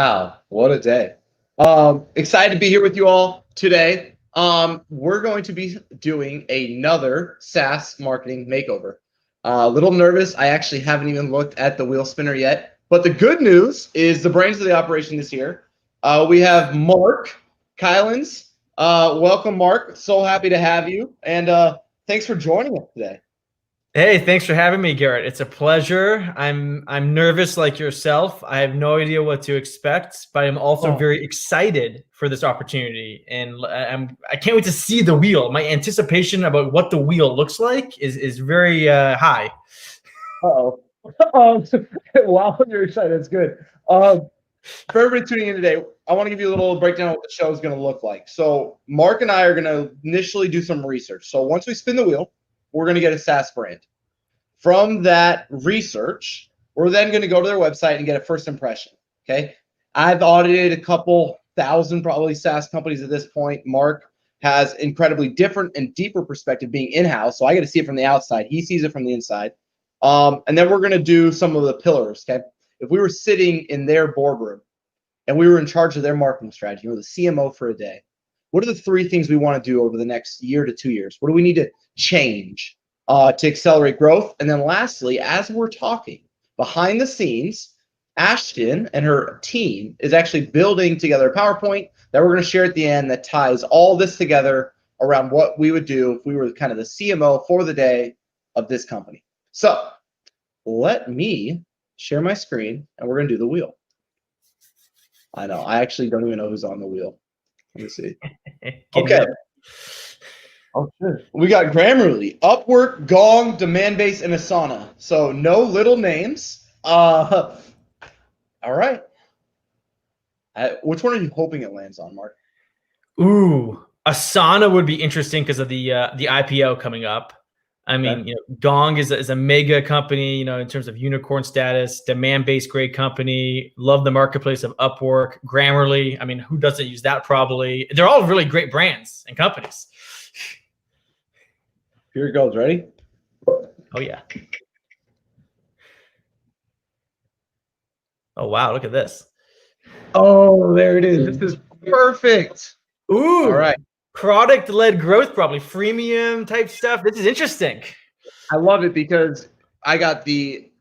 Wow, what a day. Excited to be here with you all today. We're going to be doing another SaaS marketing makeover. A little nervous. I actually haven't even looked at the wheel spinner yet. But the good news is the brains of the operation this year. We have Mark Kilens. Welcome, Mark. So happy to have you. And thanks for joining us today. Hey, thanks for having me, Garrett. It's a pleasure. I'm nervous like yourself. I have no idea what to expect, but I'm also very excited for this opportunity. And I can't wait to see the wheel. My anticipation about what the wheel looks like is very high. Wow, you're excited. That's good. For everybody tuning in today, I want to give you a little breakdown of what the show is going to look like. So Mark and I are going to initially do some research. So once we spin the wheel, we're going to get a SaaS brand. From that research, we're then going to go to their website and get a first impression. Okay. I've audited a couple thousand probably SaaS companies at this point. Mark has incredibly different and deeper perspective being in-house. So I get to see it from the outside. He sees it from the inside. And then we're going to do some of the pillars. Okay. If we were sitting in their boardroom and we were in charge of their marketing strategy, we're the CMO for a day, what are the three things we want to do over the next year to 2 years? What do we need to change to accelerate growth? And then lastly, as we're talking behind the scenes, Ashton and her team is actually building together a PowerPoint that we're going to share at the end that ties all this together around what we would do if we were kind of the CMO for the day of this company. So let me share my screen and we're going to do the wheel. I know. I actually don't even know who's on the wheel. Let me see. Okay. Oh, sure. We got Grammarly, Upwork, Gong, Demandbase, and Asana. So no little names. All right. Which one are you hoping it lands on, Mark? Ooh, Asana would be interesting because of the IPO coming up. I mean, you know, Gong is a mega company, you know, in terms of unicorn status, Demandbase, great company. Love the marketplace of Upwork, Grammarly. I mean, who doesn't use that probably? They're all really great brands and companies. Here it goes. Ready? Oh, yeah. Oh, wow. Look at this. Oh, there it is. This is perfect. Ooh. All right. Product-led growth, probably freemium type stuff. This is interesting. I love it because I got the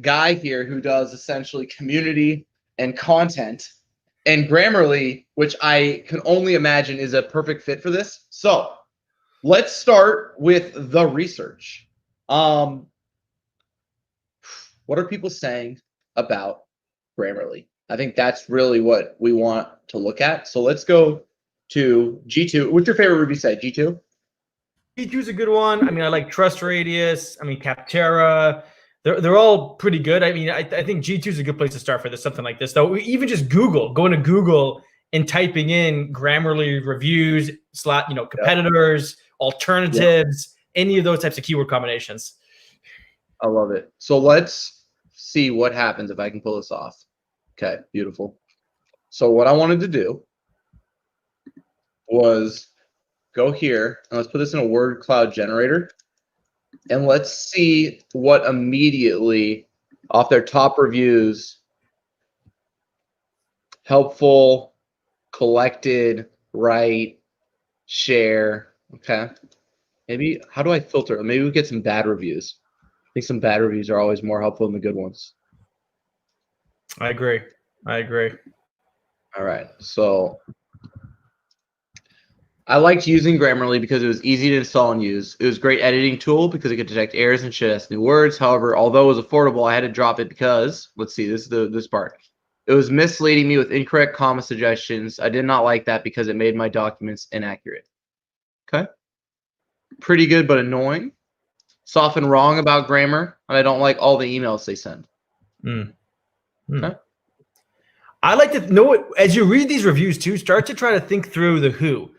guy here who does essentially community and content, and Grammarly, which I can only imagine is a perfect fit for this. So let's start with the research. What are people saying about Grammarly? I think that's really what we want to look at. So let's go to G2. What's your favorite review site? G2? G2 is a good one. I mean, I like Trust Radius. I mean, Capterra. They're all pretty good. I mean, I think G2 is a good place to start for this, something like this. Though, even just Google, going to Google and typing in Grammarly reviews, competitors, alternatives, any of those types of keyword combinations. I love it. So let's see what happens if I can pull this off. Okay, beautiful. So what I wanted to do was go here and let's put this in a word cloud generator and let's see what immediately off their top reviews, helpful, collected, right, share. Okay. Maybe how do I filter? Maybe we get some bad reviews. I think some bad reviews are always more helpful than the good ones. I agree. All right. So I liked using Grammarly because it was easy to install and use. It was a great editing tool because it could detect errors and suggest new words. However, although it was affordable, I had to drop it because, let's see, this is this part. It was misleading me with incorrect comma suggestions. I did not like that because it made my documents inaccurate. Okay. Pretty good, but annoying. It's often wrong about grammar, and I don't like all the emails they send. Okay. I like to know, as you read these reviews too, start to try to think through the who.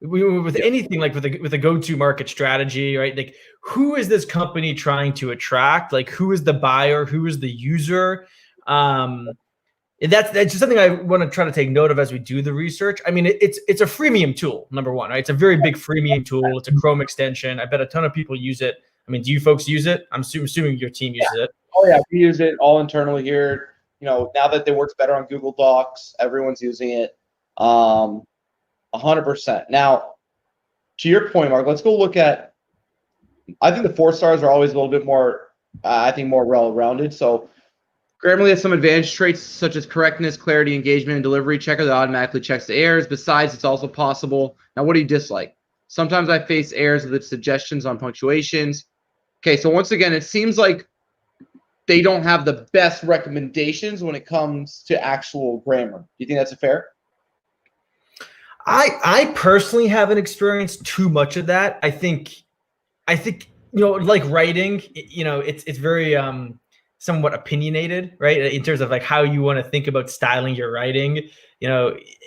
With anything like with a go-to market strategy, right? Like, who is this company trying to attract? Like, who is the buyer? Who is the user? That's just something I want to try to take note of as we do the research. I mean, it's a freemium tool, number one, right? It's a very big freemium tool. It's a Chrome extension. I bet a ton of people use it. I mean, do you folks use it? I'm assuming your team uses it. Oh yeah, we use it all internally here. now that it works better on Google Docs, everyone's using it. 100%. Now, to your point, Mark, let's go look at. I think the 4 stars are always a little bit more, more well-rounded. So Grammarly has some advantage traits such as correctness, clarity, engagement, and delivery checker that automatically checks the errors. Besides, it's also possible. Now, what do you dislike? Sometimes I face errors with its suggestions on punctuations. Okay, so once again, it seems like they don't have the best recommendations when it comes to actual grammar. Do you think that's fair? I personally haven't experienced too much of that. I think like writing, it's very somewhat opinionated, right? In terms of like how you want to think about styling your writing,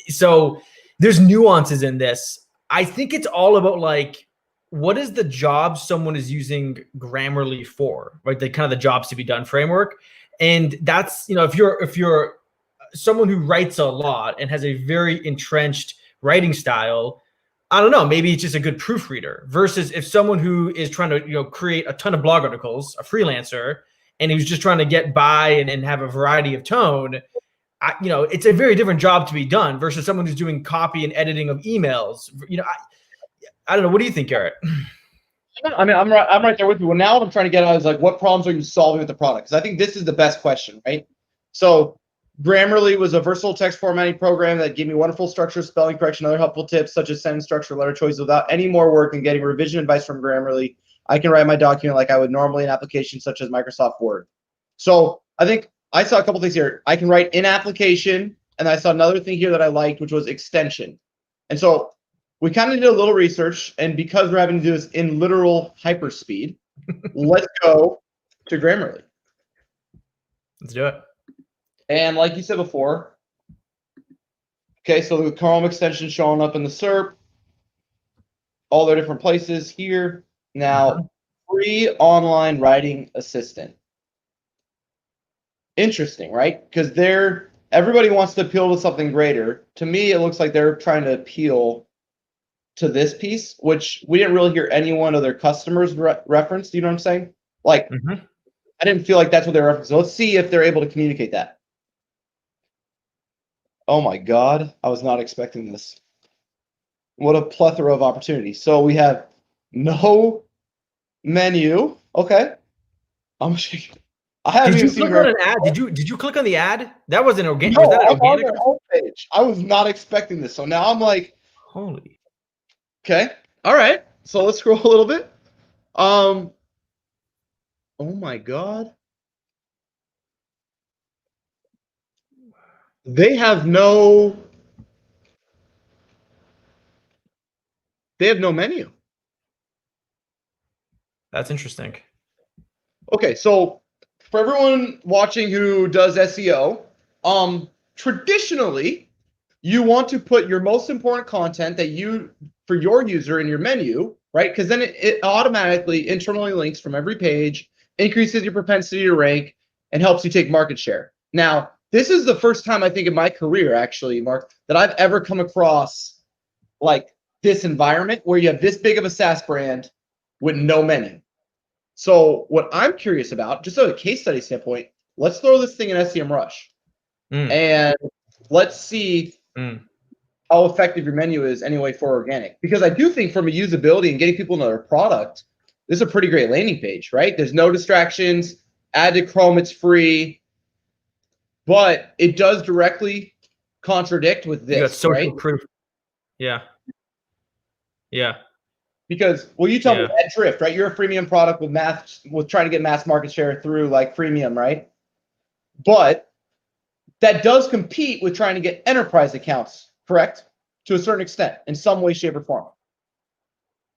so there's nuances in this. I think it's all about like, what is the job someone is using Grammarly for, right? The kind of the jobs to be done framework. And that's, if you're someone who writes a lot and has a very entrenched writing style, I don't know, maybe it's just a good proofreader versus if someone who is trying to, create a ton of blog articles, a freelancer, and who's just trying to get by and have a variety of tone, it's a very different job to be done versus someone who's doing copy and editing of emails. I don't know. What do you think, Garrett? I mean, I'm right there with you. Well, now what I'm trying to get at is like, what problems are you solving with the product? Because I think this is the best question, right? So Grammarly was a versatile text formatting program that gave me wonderful structure, spelling correction, other helpful tips such as sentence structure, letter choices. Without any more work and getting revision advice from Grammarly, I can write my document like I would normally in applications such as Microsoft Word. So I think I saw a couple things here. I can write in application, and I saw another thing here that I liked, which was extension. And so we kind of did a little research, and because we're having to do this in literal hyperspeed, let's go to Grammarly. Let's do it. And like you said before, okay, so the Chrome extension showing up in the SERP, all their different places here. Now, free online writing assistant. Interesting, right? Because everybody wants to appeal to something greater. To me, it looks like they're trying to appeal to this piece, which we didn't really hear any one of their customers reference. Do you know what I'm saying? Like, I didn't feel like that's what they're referencing. So let's see if they're able to communicate that. Oh my God, I was not expecting this. What a plethora of opportunities. So we have no menu. Okay. I haven't even seen an ad. Did you click on the ad? That wasn't organic. No, was that an I'm organic? on their homepage. I was not expecting this. So now I'm like, holy. Okay. All right. So let's scroll a little bit. Oh my God. They have no menu. That's interesting. Okay, so for everyone watching who does SEO, traditionally you want to put your most important content for your user in your menu, right? Because then it automatically internally links from every page, increases your propensity to rank, and helps you take market share. Now, this is the first time I think in my career, actually, Mark, that I've ever come across like this environment where you have this big of a SaaS brand with no menu. So what I'm curious about, just as a case study standpoint, let's throw this thing in SEMrush and let's see how effective your menu is anyway for organic. Because I do think from a usability and getting people into their product, this is a pretty great landing page, right? There's no distractions. Add to Chrome, it's free. But it does directly contradict with this, got social right? proof. Yeah. Yeah. Because, well, you tell me at Drift, right? You're a freemium product with trying to get mass market share through like freemium, right? But that does compete with trying to get enterprise accounts, correct? To a certain extent, in some way, shape, or form.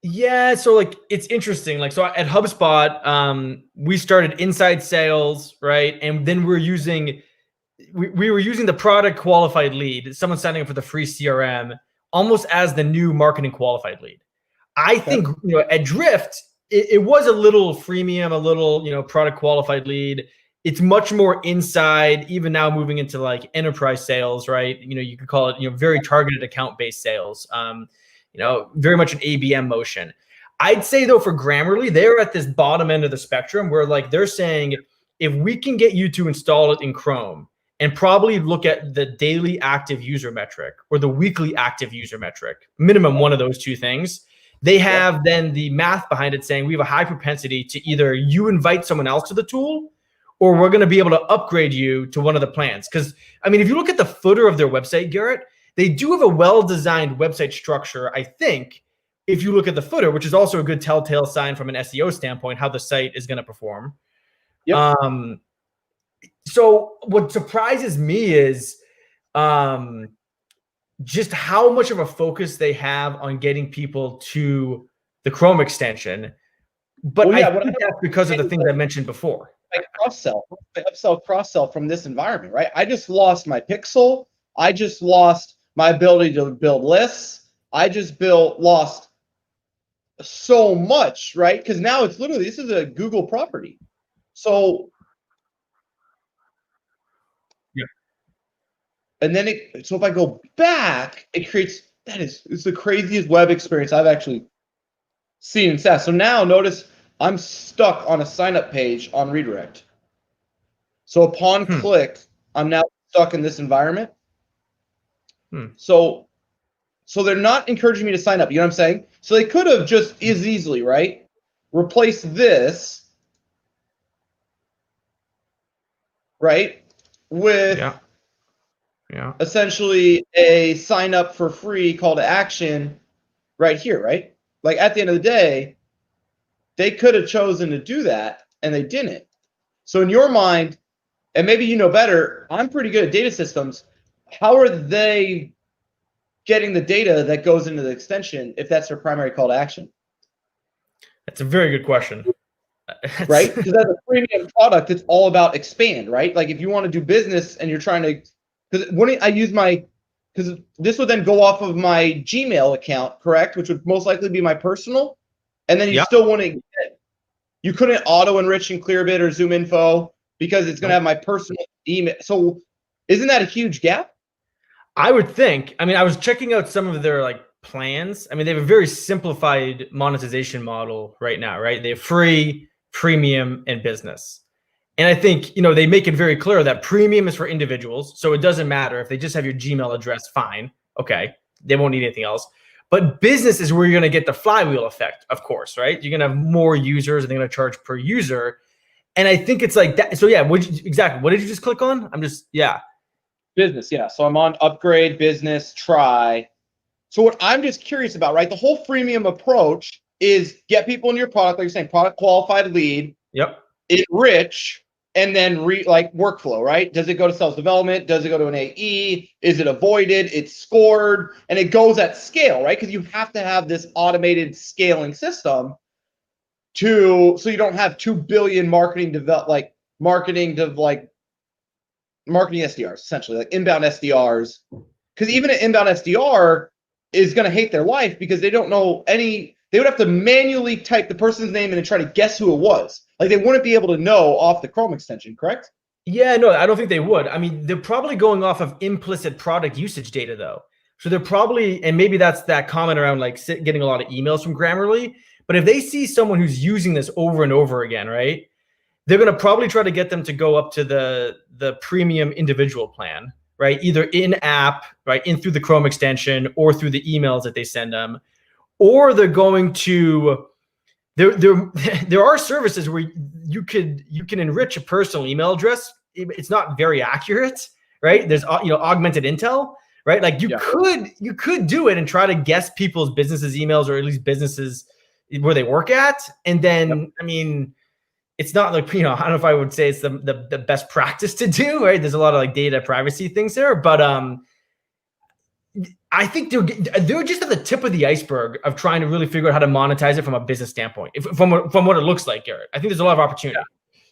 Yeah, so like it's interesting. Like so at HubSpot, we started inside sales, right? And then we were using the product qualified lead, someone signing up for the free CRM, almost as the new marketing qualified lead. I think at Drift, it was a little freemium, a little product qualified lead. It's much more inside, even now moving into like enterprise sales, right? You could call it very targeted account based sales. Very much an ABM motion. I'd say though for Grammarly, they're at this bottom end of the spectrum where like they're saying if we can get you to install it in Chrome and probably look at the daily active user metric or the weekly active user metric, minimum one of those two things. They have then the math behind it saying we have a high propensity to either you invite someone else to the tool, or we're going to be able to upgrade you to one of the plans. Because, I mean, if you look at the footer of their website, Garrett, they do have a well-designed website structure, I think, if you look at the footer, which is also a good telltale sign from an SEO standpoint, how the site is going to perform. Yep. So what surprises me is just how much of a focus they have on getting people to the Chrome extension. But I think that's because of the things I mentioned before. Like cross-sell, upsell, cross-sell from this environment, right? I just lost my pixel. I just lost my ability to build lists. I just lost so much, right? Because now it's literally, this is a Google property. So, yeah. And then so if I go back, it creates, it's the craziest web experience I've actually seen in SaaS. So now notice I'm stuck on a sign-up page on redirect. So upon click, I'm now stuck in this environment. So they're not encouraging me to sign up. You know what I'm saying? So they could have just as easily, right, replace this, right, with essentially a sign up for free call to action right here, right? Like at the end of the day, they could have chosen to do that and they didn't. So in your mind, and maybe you know better, I'm pretty good at data systems. How are they getting the data that goes into the extension if that's their primary call to action? That's a very good question. Right? Because as a premium product, it's all about expand, right? Like if you want to do business and you're trying to, because wouldn't I use because this would then go off of my Gmail account, correct? Which would most likely be my personal. And then you still want to get, you couldn't auto enrich in Clearbit or Zoom Info because it's going to have my personal email. So isn't that a huge gap? I would think. I mean, I was checking out some of their plans. I mean, they have a very simplified monetization model right now, right? They have free, premium, and business. And I think, they make it very clear that premium is for individuals. So it doesn't matter if they just have your Gmail address, fine. Okay. They won't need anything else. But business is where you're going to get the flywheel effect, of course, right? You're going to have more users and they're going to charge per user. And I think it's like that. So yeah, exactly. What did you just click on? Business, yeah. So I'm on upgrade, business, try. So what I'm just curious about, right? The whole freemium approach is get people into your product, like you're saying, product qualified lead. Yep. Enrich, and then workflow, right? Does it go to sales development? Does it go to an AE? Is it avoided? It's scored, and it goes at scale, right? Because you have to have this automated scaling system so you don't have 2 billion marketing SDRs, essentially, like inbound SDRs. Because even an inbound SDR is going to hate their life because they don't know they would have to manually type the person's name in and try to guess who it was. Like they wouldn't be able to know off the Chrome extension, correct? Yeah, no, I don't think they would. I mean, they're probably going off of implicit product usage data though. So they're probably, and maybe that's that comment around getting a lot of emails from Grammarly. But if they see someone who's using this over and over again, right, they're going to probably try to get them to go up to the premium individual plan, right? Either in app, right, in through the Chrome extension or through the emails that they send them, or they're going to. There are services where you can enrich a personal email address. It's not very accurate, right? There's augmented intel, right? Like you could do it and try to guess people's businesses' emails or at least businesses where they work at, and then I mean, it's not I don't know if I would say it's the best practice to do, right? There's a lot of data privacy things there, but I think they're just at the tip of the iceberg of trying to really figure out how to monetize it from a business standpoint, from what it looks like, Garrett. I think there's a lot of opportunity.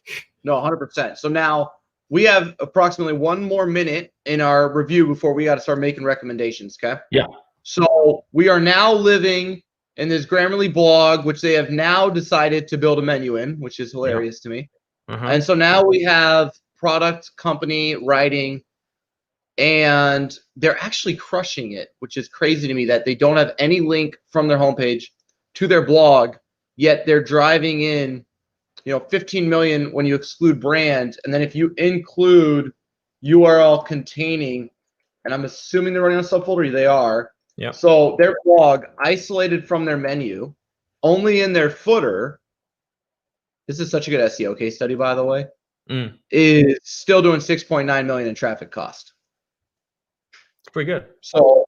Yeah. No, 100%. So now we have approximately 1 more minute in our review before we got to start making recommendations, okay? Yeah. So we are now living in this Grammarly blog, which they have now decided to build a menu in, which is hilarious to me. And so now we have product, company, writing, and they're actually crushing it, which is crazy to me that they don't have any link from their homepage to their blog, yet they're driving in, 15 million when you exclude brand. And then if you include URL containing, and I'm assuming they're running on a subfolder. They are. Yeah. So their blog isolated from their menu, only in their footer. This is such a good SEO case study, by the way. Is still doing 6.9 million in traffic cost. It's pretty good. So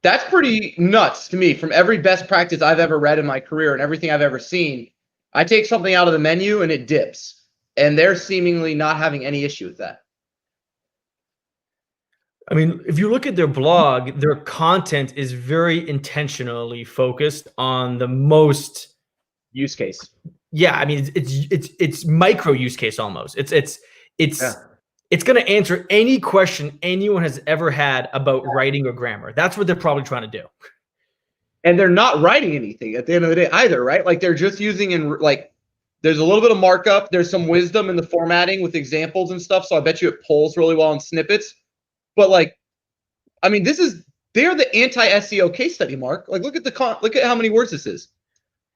that's pretty nuts to me. From every best practice I've ever read in my career and everything I've ever seen, I take something out of the menu and it dips, and they're seemingly not having any issue with that. I mean, if you look at their blog, their content is very intentionally focused on the most use case. Yeah, I mean, it's micro use case almost. It's going to answer any question anyone has ever had about writing or grammar. That's what they're probably trying to do. And they're not writing anything at the end of the day either, right? Like they're just using there's a little bit of markup. There's some wisdom in the formatting with examples and stuff. So I bet you it pulls really well in snippets. But I mean, they're the anti-SEO case study, Mark. Like look at how many words this is.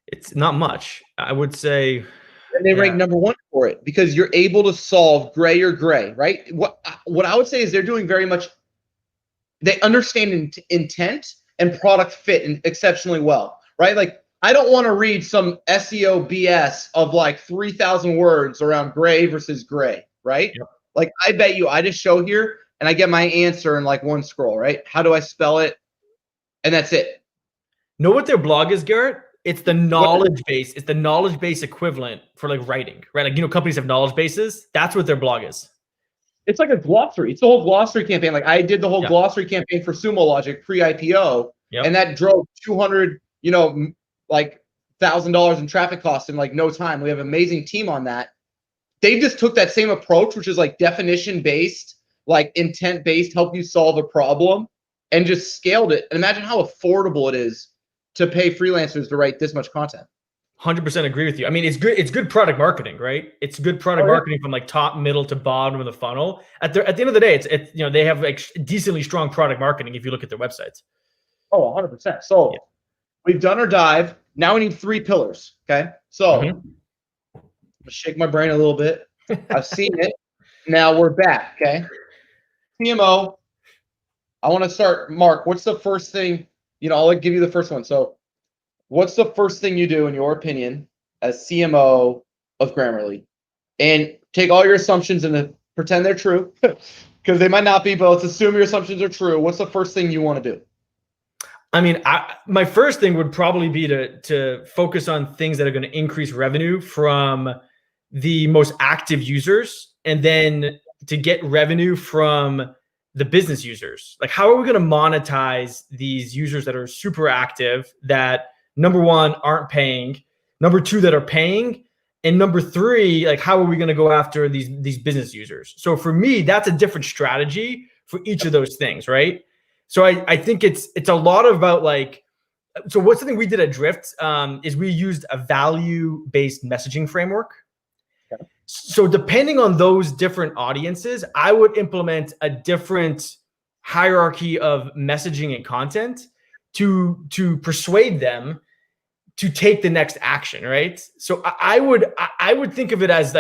It's not much, I would say. And they rank number 1 for it because you're able to solve gray or gray, right? What I would say is they're doing very much, they understand intent and product fit exceptionally well, right? Like I don't want to read some SEO BS of 3,000 words around gray versus gray, right? Yep. Like I bet you I just show here and I get my answer in one scroll, right? How do I spell it? And that's it. Know what their blog is, Garrett? It's the knowledge base. It's the knowledge base equivalent for writing, right? Companies have knowledge bases. That's what their blog is. It's like a glossary. It's the whole glossary campaign. Like I did the whole glossary campaign for Sumo Logic pre-IPO, and that drove $200, $1,000 in traffic costs in no time. We have an amazing team on that. They just took that same approach, which is definition based, intent based, help you solve a problem, and just scaled it. And imagine how affordable it is to pay freelancers to write this much content. 100% agree with you. I mean, it's good. It's good product marketing, right? It's good product marketing from top, middle to bottom of the funnel. At the end of the day, it's they have decently strong product marketing if you look at their websites. Oh, 100%. So we've done our dive. Now we need 3 pillars. Okay. So I'm gonna shake my brain a little bit. I've seen it. Now we're back. Okay. CMO. I want to start. Mark, what's the first thing? I'll give you the first one. So what's the first thing you do, in your opinion, as CMO of Grammarly? And take all your assumptions and pretend they're true, because they might not be, but let's assume your assumptions are true. What's the first thing you want to do? I mean, my first thing would probably be to focus on things that are going to increase revenue from the most active users, and then to get revenue from the business users. How are we going to monetize these users that are super active, that number 1 aren't paying, number 2 that are paying, and number 3, how are we going to go after these business users? So for me, that's a different strategy for each of those things, right? So I think it's a lot about so what's something we did at Drift is we used a value-based messaging framework. Okay. So depending on those different audiences, I would implement a different hierarchy of messaging and content to persuade them to take the next action, right? So I would think of it as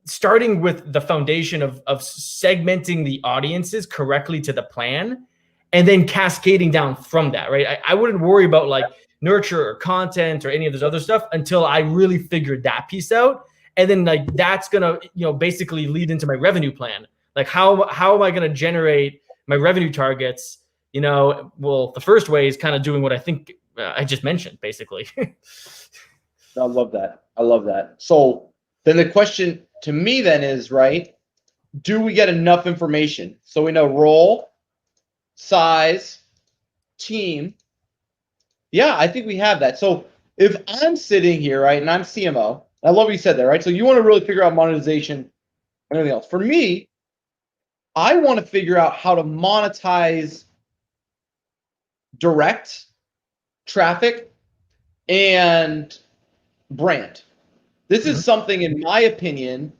starting with the foundation of segmenting the audiences correctly to the plan, and then cascading down from that, right? I wouldn't worry about nurture or content or any of this other stuff until I really figured that piece out. And then that's gonna basically lead into my revenue plan. How am I gonna generate my revenue targets? Well, the first way is kind of doing what I think I just mentioned, basically. I love that. So then the question to me then is, right, do we get enough information? So we know role, size, team. Yeah, I think we have that. So if I'm sitting here, right, and I'm CMO, I love what you said there, right? So you want to really figure out monetization and everything else. For me, I want to figure out how to monetize direct traffic and brand. This is something, in my opinion,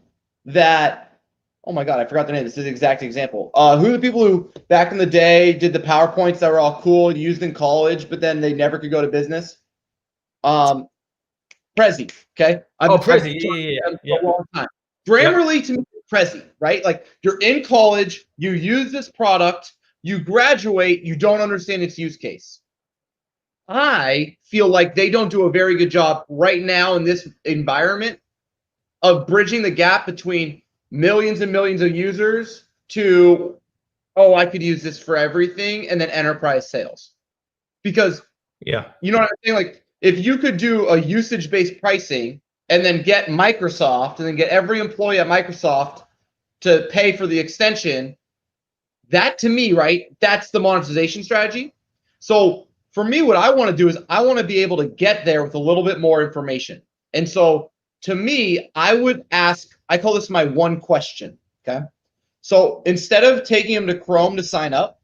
that, oh my God, I forgot the name. This is the exact example. Who are the people who back in the day did the PowerPoints that were all cool and used in college, but then they never could go to business? Prezi, okay? Prezi, yeah. For a long time. Grammarly, to me, Prezi, right? Like you're in college, you use this product, you graduate, you don't understand its use case. I feel like they don't do a very good job right now in this environment of bridging the gap between millions and millions of users to, oh, I could use this for everything, and then enterprise sales. Because, Yeah. you know what I'm saying? Like, if you could do a usage-based pricing and then get Microsoft and then get every employee at Microsoft to pay for the extension, that to me, right, that's the monetization strategy. So for me, what I want to do is I want to be able to get there with a little bit more information. And so to me, I would ask, I call this my one question, okay? So instead of taking them to Chrome to sign up,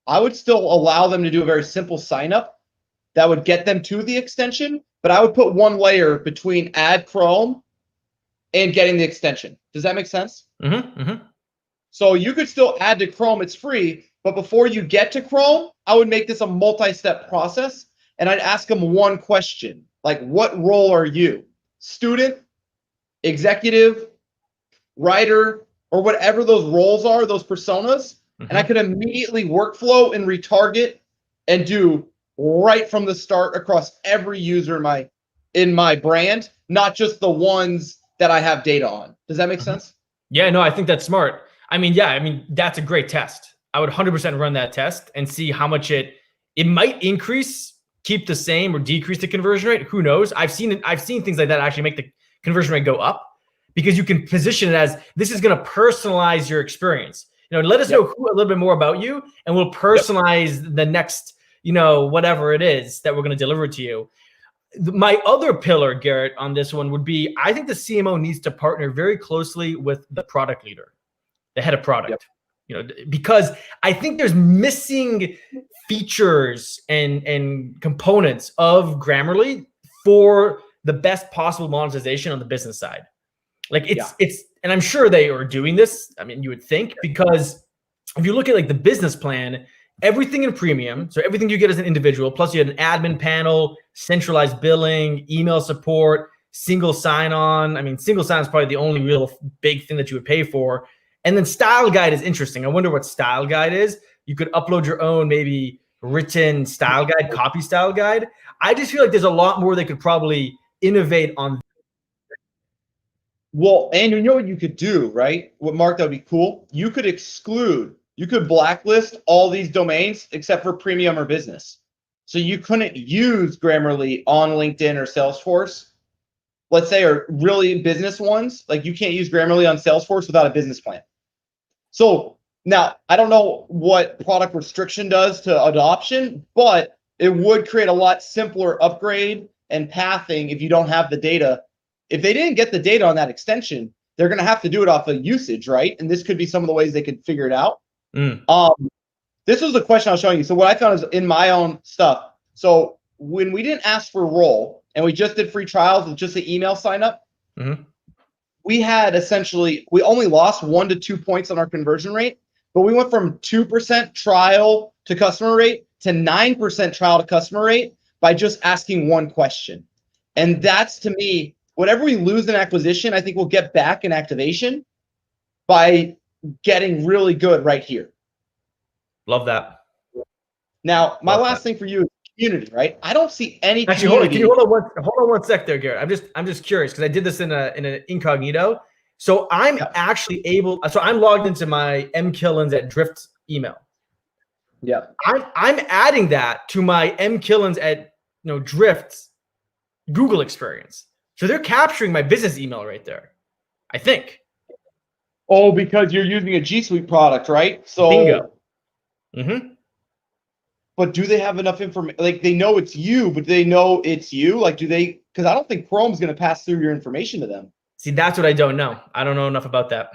I would still allow them to do a very simple sign up that would get them to the extension, but I would put one layer between add Chrome and getting the extension. Does that make sense? Mm-hmm, mm-hmm. So you could still add to Chrome, it's free, but before you get to Chrome, I would make this a multi-step process, and I'd ask them one question, like, what role are you? Student, executive, writer, or whatever those roles are, those personas, and I could immediately workflow and retarget and do right from the start across every user in my brand, not just the ones that I have data on. Does that make sense? Yeah, no, I think that's smart. I mean, that's a great test. I would 100% run that test and see how much it might increase, keep the same, or decrease the conversion rate. Who knows? I've seen things like that actually make the conversion rate go up, because you can position it as, this is going to personalize your experience. Let us know a little bit more about you, and we'll personalize the next, whatever it is that we're going to deliver to you. My other pillar, Garrett, on this one would be, I think the CMO needs to partner very closely with the product leader, the head of product. Because I think there's missing features and components of Grammarly for the best possible monetization on the business side. Like it's, and I'm sure they are doing this. I mean, you would think, because if you look at like the business plan, everything in premium, so everything you get as an individual, plus you had an admin panel, centralized billing, email support, single sign-on. I mean, single sign is probably the only real big thing that you would pay for. And then style guide is interesting. I wonder what style guide is. You could upload your own maybe written style guide, copy style guide. I just feel like there's a lot more they could probably innovate on. Well, and you know what you could do, right? What, Mark, that would be cool. You could blacklist all these domains except for premium or business. So you couldn't use Grammarly on LinkedIn or Salesforce, let's say, or really business ones. Like you can't use Grammarly on Salesforce without a business plan. So now I don't know what product restriction does to adoption, but it would create a lot simpler upgrade and pathing if you don't have the data. If they didn't get the data on that extension, they're going to have to do it off of usage, right? And this could be some of the ways they could figure it out. This was the question I was showing you. So what I found is in my own stuff. So when we didn't ask for a role and we just did free trials with just the email sign up, we had we only lost 1 to 2 points on our conversion rate, but we went from 2% trial to customer rate to 9% trial to customer rate by just asking one question. And that's, to me, whatever we lose in acquisition, I think we'll get back in activation by getting really good right here. Love that. Now, my last thing for you is community, right? I don't see any Actually, community. hold on one sec there, Garrett. I'm just curious, because I did this in an incognito. So I'm actually I'm logged into my Kilens at Drift email. Yeah. I'm adding that to my Kilens at Drift's Google experience. So they're capturing my business email right there, I think. Oh, because you're using a G Suite product, right? So bingo. But do they have enough information? Like, they know it's you, but they know it's you. Like, do they? Because I don't think Chrome's going to pass through your information to them. See, that's what I don't know. I don't know enough about that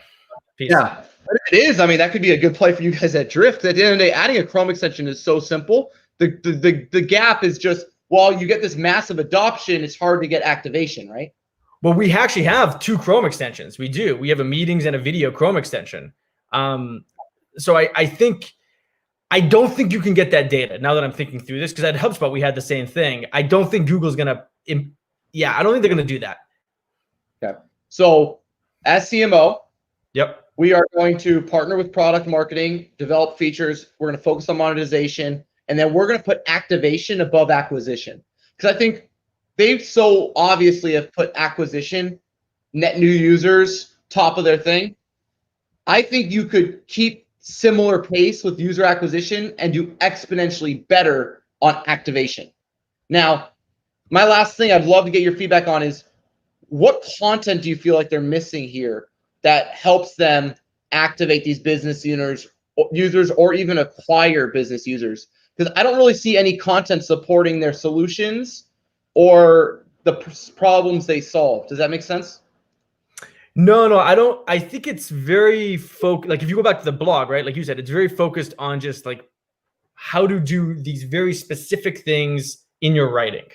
piece. Yeah, but it is. I mean, that could be a good play for you guys at Drift. At the end of the day, adding a Chrome extension is so simple. The gap is just, while you get this massive adoption, it's hard to get activation, right? Well, we actually have 2 Chrome extensions. We do. We have a meetings and a video Chrome extension. So I don't think you can get that data now that I'm thinking through this, because at HubSpot, we had the same thing. I don't think Google's going to, I don't think they're going to do that. Okay. So as CMO, Yep. We are going to partner with product marketing, develop features. We're going to focus on monetization, and then we're going to put activation above acquisition. Because I think they so obviously have put acquisition, net new users, top of their thing. I think you could keep similar pace with user acquisition and do exponentially better on activation. Now, my last thing I'd love to get your feedback on is what content do you feel like they're missing here that helps them activate these business users or even acquire business users? Because I don't really see any content supporting their solutions or the problems they solve. Does that make sense? No, I don't. I think it's very focused. Like if you go back to the blog, right? Like you said, it's very focused on just like how to do these very specific things in your writing.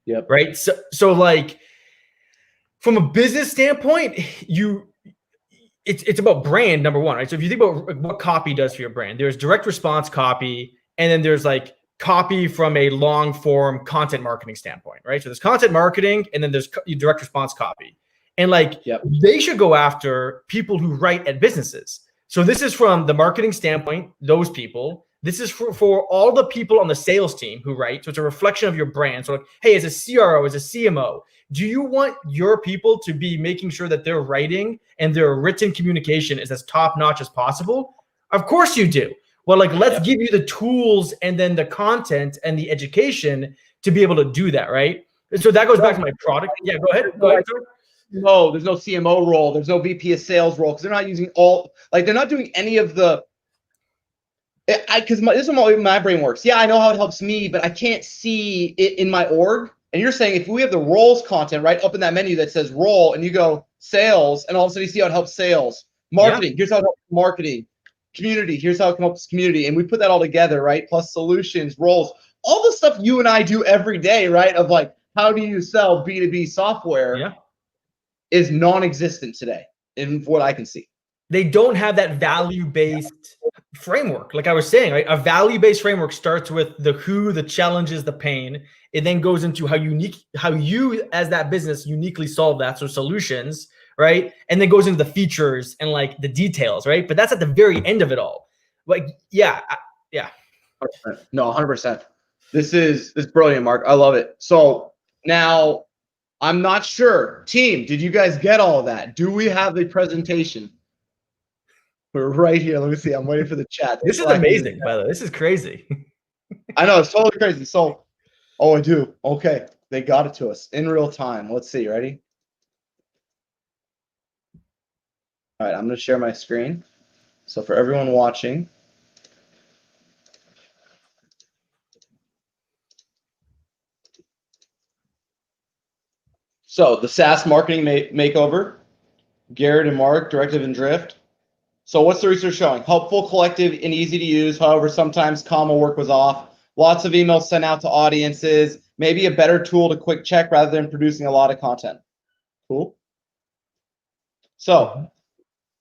Yep. Right. So like from a business standpoint, it's about brand, number one, right? So if you think about what copy does for your brand, there's direct response copy, and then there's like copy from a long form content marketing standpoint, right? So there's content marketing, and then there's direct response copy. And like they should go after people who write at businesses. So this is from the marketing standpoint, those people. This is for all the people on the sales team who write. So it's a reflection of your brand. So like, hey, as a CRO, as a CMO, do you want your people to be making sure that their writing and their written communication is as top-notch as possible? Of course you do. Well, like, let's give you the tools and then the content and the education to be able to do that, right? And so that goes back to my product. Yeah, go ahead. No, there's no CMO role. There's no VP of sales role because they're not using they're not doing any of the. Because this is how my brain works. Yeah, I know how it helps me, but I can't see it in my org. And you're saying if we have the roles content right up in that menu that says role, and you go sales, and all of a sudden you see how it helps sales, marketing. Here's how it helps marketing, community. Here's how it helps community, and we put that all together, right? Plus solutions, roles, all the stuff you and I do every day, right? Of like, how do you sell B2B software? Is non-existent today in what I can see. They don't have that value-based framework. Like I was saying, right? A value-based framework starts with the who, the challenges, the pain. It then goes into how you as that business uniquely solve that. So solutions, right? And then goes into the features and like the details, right? But that's at the very end of it all. Like, yeah. 100%. No, 100%. This is brilliant, Mark. I love it. So now I'm not sure. Team, did you guys get all of that? Do we have the presentation? We're right here. Let me see. I'm waiting for the chat. This is amazing, by the way. This is crazy. I know. It's totally crazy. So, I do. Okay. They got it to us in real time. Let's see. Ready? All right. I'm going to share my screen. So for everyone watching, so the SaaS marketing makeover, Garrett and Mark, Directive and Drift. So what's the research showing? Helpful, collective, and easy to use. However, sometimes comma work was off. Lots of emails sent out to audiences. Maybe a better tool to quick check rather than producing a lot of content. Cool. So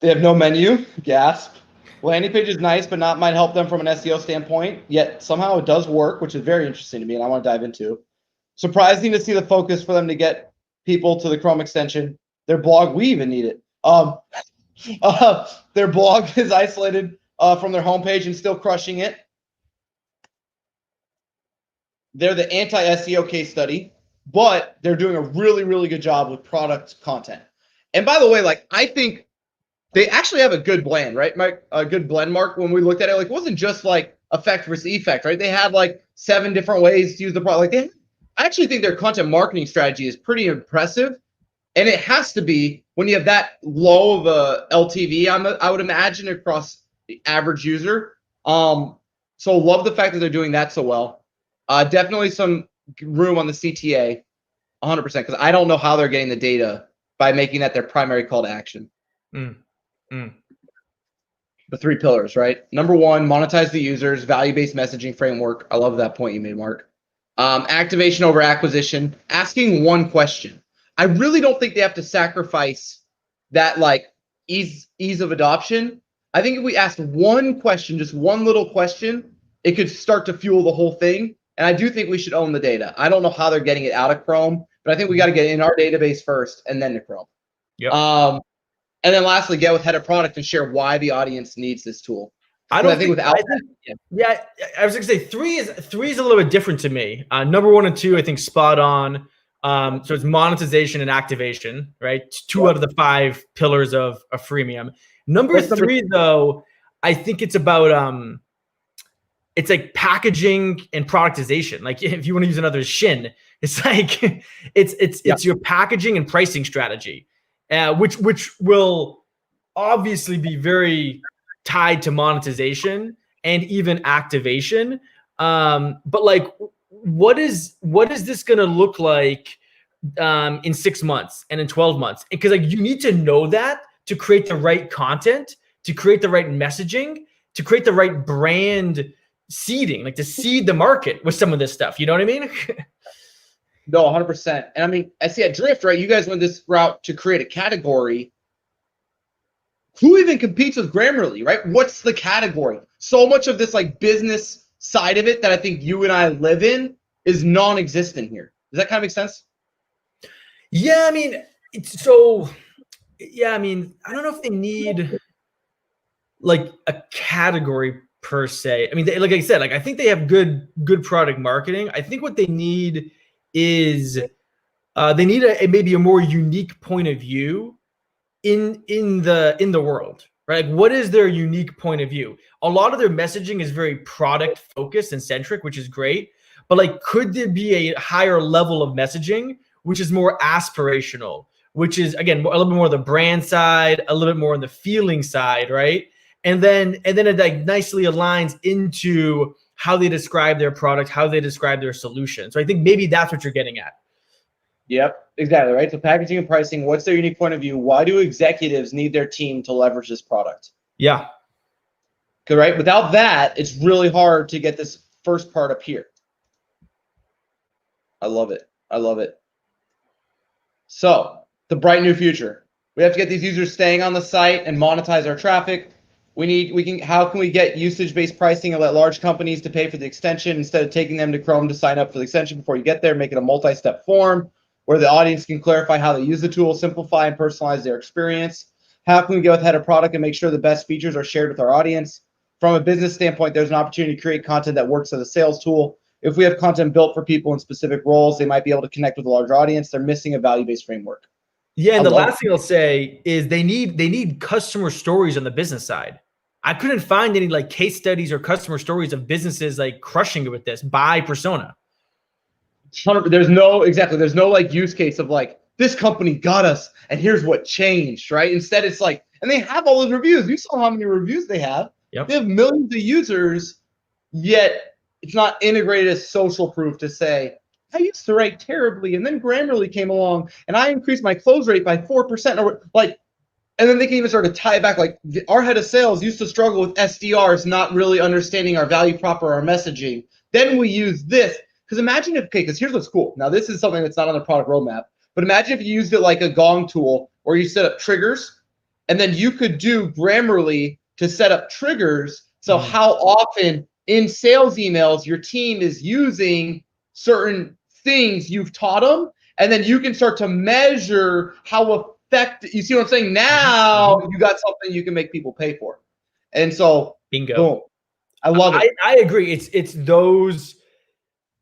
they have no menu. Gasp. Landing page is nice, but might help them from an SEO standpoint. Yet somehow it does work, which is very interesting to me, and I want to dive into. Surprising to see the focus for them to get people to the Chrome extension. Their blog, we even need it. Their blog is isolated from their homepage and still crushing it. They're the anti-SEO case study, but they're doing a really, really good job with product content. And by the way, like I think they actually have a good blend, right, Mike? A good blend, Mark. When we looked at it, like it wasn't just like effect versus effect, right? They had like 7 different ways to use the product. Like I actually think their content marketing strategy is pretty impressive. And it has to be when you have that low of a LTV, I would imagine, across the average user. So love the fact that they're doing that so well. Definitely some room on the CTA, 100%, because I don't know how they're getting the data by making that their primary call to action. The 3 pillars, right? Number 1, monetize the users, value-based messaging framework. I love that point you made, Mark. Activation over acquisition, asking one question. I really don't think they have to sacrifice that like ease of adoption. I think if we asked one question, just one little question, it could start to fuel the whole thing. And I do think we should own the data. I don't know how they're getting it out of Chrome, but I think we got to get it in our database first and then to Chrome. Yep. And then lastly, get with head of product and share why the audience needs this tool. I think without that, yeah, I was gonna say three is a little bit different to me. Number 1 and 2, I think spot on. So it's monetization and activation, right? 2 out of the 5 pillars of a freemium. Number 3, though, I think it's about it's like packaging and productization. Like if you want to use another shin, it's like it's your packaging and pricing strategy, which will obviously be very tied to monetization and even activation. But like, what is this going to look like in 6 months and in 12 months? Because like you need to know that to create the right content, to create the right messaging, to create the right brand seeding, like to seed the market with some of this stuff. You know what I mean? No, 100%. And I mean, I see at Drift, right? You guys went this route to create a category. Who even competes with Grammarly, right? What's the category? So much of this like business side of it that I think you and I live in is non-existent here. Does that kind of make sense? Yeah, I mean, I mean, I don't know if they need like a category per se. I mean, like I said, like I think they have good product marketing. I think what they need is they need maybe a more unique point of view in the world, right? Like, what is their unique point of view? A lot of their messaging is very product focused and centric, which is great. But like, could there be a higher level of messaging which is more aspirational, which is again a little bit more the brand side, a little bit more on the feeling side, right? And then it like nicely aligns into how they describe their product, how they describe their solution. So I think maybe that's what you're getting at. Yep, exactly, right? So packaging and pricing, what's their unique point of view? Why do executives need their team to leverage this product? Yeah. Okay, right? Without that, it's really hard to get this first part up here. I love it. I love it. So the bright new future. We have to get these users staying on the site and monetize our traffic. How can we get usage-based pricing and let large companies to pay for the extension instead of taking them to Chrome to sign up for the extension before you get there? Make it a multi-step form where the audience can clarify how they use the tool, simplify and personalize their experience. How can we get with head of product and make sure the best features are shared with our audience? From a business standpoint, there's an opportunity to create content that works as a sales tool. If we have content built for people in specific roles, they might be able to connect with a larger audience. They're missing a value-based framework. Yeah, and the last thing I'll say is they need customer stories on the business side. I couldn't find any like case studies or customer stories of businesses like crushing it with this by persona. There's no like use case of like this company got us and here's what changed, right? Instead, it's like, and they have all those reviews. You saw how many reviews they have. Yep. They have millions of users, yet it's not integrated as social proof to say, I used to write terribly, and then Grammarly came along, and I increased my close rate by 4%. Or like, and then they can even start to tie it back. Like our head of sales used to struggle with SDRs not really understanding our value prop or our messaging. Then we use this. Because imagine if, okay, because here's what's cool. Now, this is something that's not on the product roadmap, but imagine if you used it like a Gong tool where you set up triggers, and then you could do Grammarly to set up triggers. So how often in sales emails your team is using certain things you've taught them, and then you can start to measure how effective, you see what I'm saying? Now you got something you can make people pay for. And so, bingo. Boom. I love it. I agree. It's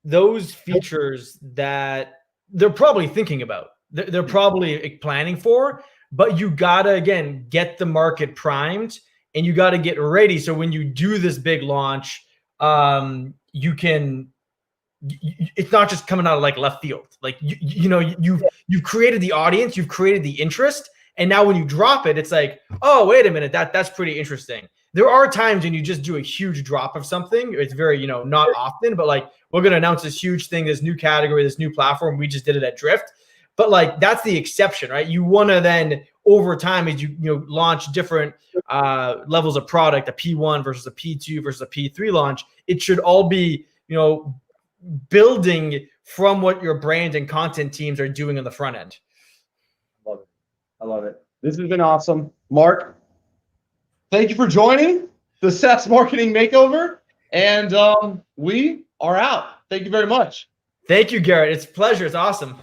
those features that they're probably thinking about. They're probably planning for, but you gotta, again, get the market primed and you gotta get ready. So when you do this big launch, you can, it's not just coming out of like left field. Like, you've created the audience, you've created the interest. And now when you drop it, it's like, oh, wait a minute, that's pretty interesting. There are times when you just do a huge drop of something. It's very, not often, but like, we're going to announce this huge thing, this new category, this new platform. We just did it at Drift. But like, that's the exception, right? You want to then over time, as you launch different levels of product, a P1 versus a P2 versus a P3 launch, it should all be, building from what your brand and content teams are doing on the front end. Love it. I love it. This has been awesome. Mark, thank you for joining the SaaS Marketing Makeover. And we are out. Thank you very much. Thank you, Garrett. It's a pleasure. It's awesome.